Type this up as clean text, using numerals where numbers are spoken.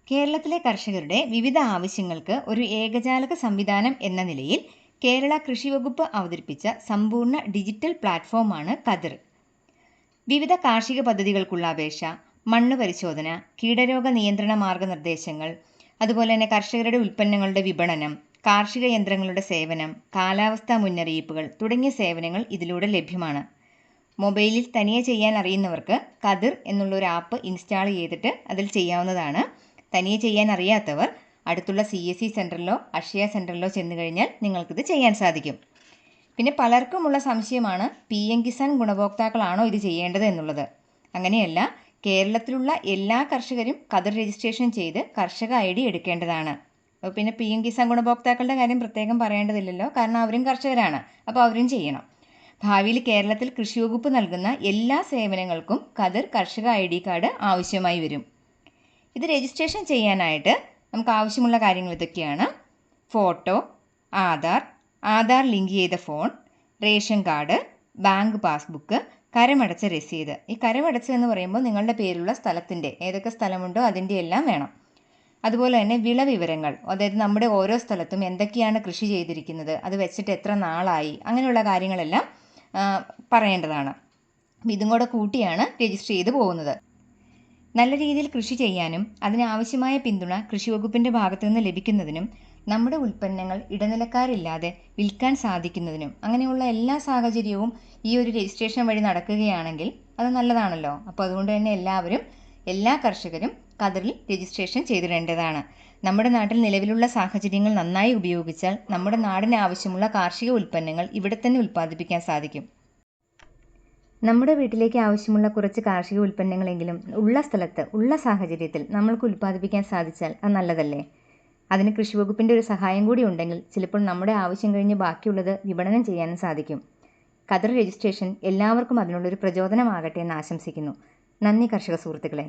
കേരളത്തിലെ കർഷകരുടെ വിവിധ ആവശ്യങ്ങൾക്ക് ഒരു ഏകജാലക സംവിധാനം എന്ന നിലയിൽ കേരള കൃഷി വകുപ്പ് അവതരിപ്പിച്ച സമ്പൂർണ്ണ ഡിജിറ്റൽ പ്ലാറ്റ്ഫോമാണ് കതിർ. വിവിധ കാർഷിക പദ്ധതികൾക്കുള്ള അപേക്ഷ, മണ്ണ് പരിശോധന, കീടരോഗ നിയന്ത്രണ മാർഗനിർദ്ദേശങ്ങൾ, അതുപോലെ തന്നെ കർഷകരുടെ ഉൽപ്പന്നങ്ങളുടെ വിപണനം, കാർഷിക യന്ത്രങ്ങളുടെ സേവനം, കാലാവസ്ഥാ മുന്നറിയിപ്പുകൾ തുടങ്ങിയ സേവനങ്ങൾ ഇതിലൂടെ ലഭ്യമാണ്. മൊബൈലിൽ തനിയെ ചെയ്യാൻ അറിയുന്നവർക്ക് കതിർ എന്നുള്ള ഒരു ആപ്പ് ഇൻസ്റ്റാൾ ചെയ്തിട്ട് അതിൽ ചെയ്യാവുന്നതാണ്. തനിയെ ചെയ്യാൻ അറിയാത്തവർ അടുത്തുള്ള CSC സെൻറ്ററിലോ അക്ഷയ സെൻറ്ററിലോ ചെന്ന് കഴിഞ്ഞാൽ നിങ്ങൾക്കിത് ചെയ്യാൻ സാധിക്കും. പിന്നെ പലർക്കുമുള്ള സംശയമാണ് PM കിസാൻ ഗുണഭോക്താക്കളാണോ ഇത് ചെയ്യേണ്ടത് എന്നുള്ളത്. അങ്ങനെയല്ല, കേരളത്തിലുള്ള എല്ലാ കർഷകരും കതിർ രജിസ്ട്രേഷൻ ചെയ്ത് കർഷക ID എടുക്കേണ്ടതാണ്. അപ്പോൾ പിന്നെ PM കിസാൻ ഗുണഭോക്താക്കളുടെ കാര്യം പ്രത്യേകം പറയേണ്ടതില്ലല്ലോ, കാരണം അവരും കർഷകരാണ്. അപ്പോൾ അവരും ചെയ്യണം. ഭാവിയിൽ കേരളത്തിൽ കൃഷി വകുപ്പ് നൽകുന്ന എല്ലാ സേവനങ്ങൾക്കും കതിർ കർഷക ID കാർഡ് ആവശ്യമായി വരും. ഇത് രജിസ്ട്രേഷൻ ചെയ്യാനായിട്ട് നമുക്ക് ആവശ്യമുള്ള കാര്യങ്ങൾ ഇതൊക്കെയാണ്: ഫോട്ടോ, ആധാർ ലിങ്ക് ചെയ്ത phone, ration card, bank passbook, കരമടച്ച രസീത്. ഈ കരമടച്ചതെന്ന് പറയുമ്പോൾ നിങ്ങളുടെ പേരിലുള്ള സ്ഥലത്തിൻ്റെ ഏതൊക്കെ സ്ഥലമുണ്ടോ അതിൻ്റെ എല്ലാം വേണം. അതുപോലെ തന്നെ വിളവിവരങ്ങൾ, അതായത് നമ്മുടെ ഓരോ സ്ഥലത്തും എന്തൊക്കെയാണ് കൃഷി ചെയ്തിരിക്കുന്നത്, അത് വെച്ചിട്ട് എത്ര നാളായി, അങ്ങനെയുള്ള കാര്യങ്ങളെല്ലാം പറയേണ്ടതാണ്. ഇതും കൂടെ കൂട്ടിയാണ് രജിസ്റ്റർ ചെയ്ത് പോകുന്നത്. നല്ല രീതിയിൽ കൃഷി ചെയ്യാനും അതിനാവശ്യമായ പിന്തുണ കൃഷി വകുപ്പിൻ്റെ ഭാഗത്തു നിന്ന് ലഭിക്കുന്നതിനും നമ്മുടെ ഉൽപ്പന്നങ്ങൾ ഇടനിലക്കാരില്ലാതെ വിൽക്കാൻ സാധിക്കുന്നതിനും അങ്ങനെയുള്ള എല്ലാ സാഹചര്യവും ഈ ഒരു രജിസ്ട്രേഷൻ വഴി നടക്കുകയാണെങ്കിൽ അത് നല്ലതാണല്ലോ. അപ്പോൾ അതുകൊണ്ട് തന്നെ എല്ലാ കർഷകരും കതിറിൽ രജിസ്ട്രേഷൻ ചെയ്തിടേണ്ടതാണ്. നമ്മുടെ നാട്ടിൽ നിലവിലുള്ള സാഹചര്യങ്ങൾ നന്നായി ഉപയോഗിച്ചാൽ നമ്മുടെ നാടിന് ആവശ്യമുള്ള കാർഷിക ഉൽപ്പന്നങ്ങൾ ഇവിടെ തന്നെ ഉൽപ്പാദിപ്പിക്കാൻ സാധിക്കും. നമ്മുടെ വീട്ടിലേക്ക് ആവശ്യമുള്ള കുറച്ച് കാർഷിക ഉൽപ്പന്നങ്ങളെങ്കിലും ഉള്ള സ്ഥലത്ത് ഉള്ള സാഹചര്യത്തിൽ നമ്മൾക്ക് ഉൽപ്പാദിപ്പിക്കാൻ സാധിച്ചാൽ അത് നല്ലതല്ലേ? അതിന് കൃഷി വകുപ്പിൻ്റെ ഒരു സഹായം കൂടി ഉണ്ടെങ്കിൽ ചിലപ്പോൾ നമ്മുടെ ആവശ്യം കഴിഞ്ഞ് ബാക്കിയുള്ളത് വിപണനം ചെയ്യാനും സാധിക്കും. കതിർ രജിസ്ട്രേഷൻ എല്ലാവർക്കും അതിനുള്ളൊരു പ്രചോദനമാകട്ടെ എന്ന് ആശംസിക്കുന്നു. നന്ദി കർഷക സുഹൃത്തുക്കളെ.